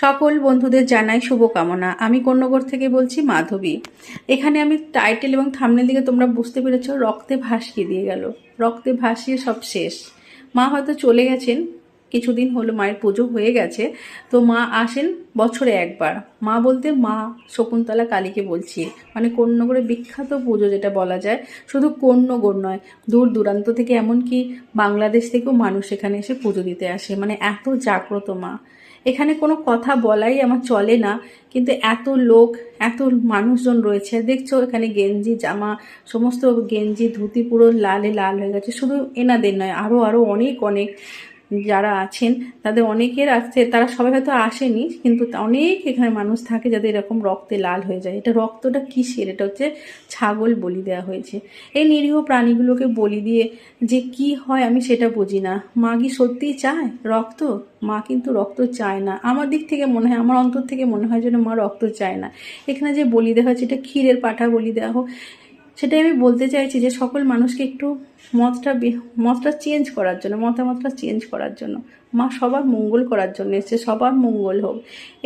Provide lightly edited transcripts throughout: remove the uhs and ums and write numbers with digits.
সকল বন্ধুদের জানাই শুভকামনা। আমি কর্ণগর থেকে বলছি মাধবী। এখানে আমি টাইটেল এবং থাম্বনেল দিকে তোমরা বুঝতে পেরেছো, রক্তে ভাসিয়ে দিয়ে গেল। রক্তে ভাসিয়ে সব শেষ। মা হয়তো চলে গেছেন, কিছুদিন হলো মায়ের পুজো হয়ে গেছে। তো মা আসেন বছরে একবার। মা বলতে মা শকুন্তলা কালীকে বলছি, মানে কর্ণগরের বিখ্যাত পুজো যেটা বলা যায়। শুধু কর্ণগর নয়, দূর দূরান্ত থেকে এমনকি বাংলাদেশ থেকেও মানুষ এখানে এসে পুজো দিতে আসে, মানে এত জাগ্রত মা। এখানে কোনো কথা বলাই আমার চলে না, কিন্তু এত লোক, এত মানুষজন রয়েছে। দেখছো এখানে গেঞ্জি জামা, সমস্ত গেঞ্জি ধুতি পুরো লালে লাল হয়ে গেছে। শুধু এনাদের নয়, আরও আরও অনেক অনেক যারা আছেন তাদের অনেকের আছে, তারা সবাই হয়তো আসেনি, কিন্তু অনেক এখানে মানুষ থাকে যাদের এরকম রক্তে লাল হয়ে যায়। এটা রক্তটা কিসের? এটা হচ্ছে ছাগল বলি দেওয়া হয়েছে। এই নিরীহ প্রাণীগুলোকে বলি দিয়ে যে কি হয় আমি সেটা বুঝি না। মা কি সত্যিই চায় রক্ত? মা কিন্তু রক্ত চায় না। আমার দিক থেকে মনে হয়, আমার অন্তর থেকে মনে হয় যেন মা রক্ত চায় না। এখানে যে বলি দেওয়া হয়েছে, এটা ক্ষীরের পাঠা বলি দেওয়া হোক, সেটাই আমি বলতে চাইছি যে সকল মানুষকে একটু মতটা চেঞ্জ করার জন্য, মতামতটা চেঞ্জ করার জন্য। মা সবার মঙ্গল করার জন্য এসেছে, সবার মঙ্গল হোক।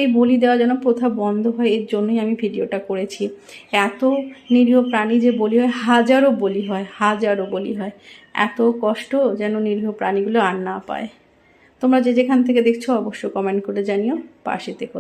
এই বলি দেওয়া যেন প্রথা বন্ধ হয়, এর জন্যই আমি ভিডিওটা করেছি। এত নিরীহ প্রাণী যে বলি হয়, হাজারো বলি হয়, হাজারো বলি হয়। এত কষ্ট যেন নিরীহ প্রাণীগুলো আর না পায়। তোমরা যে যেখান থেকে দেখছো অবশ্যই কমেন্ট করে জানিও, পাশে থেকো।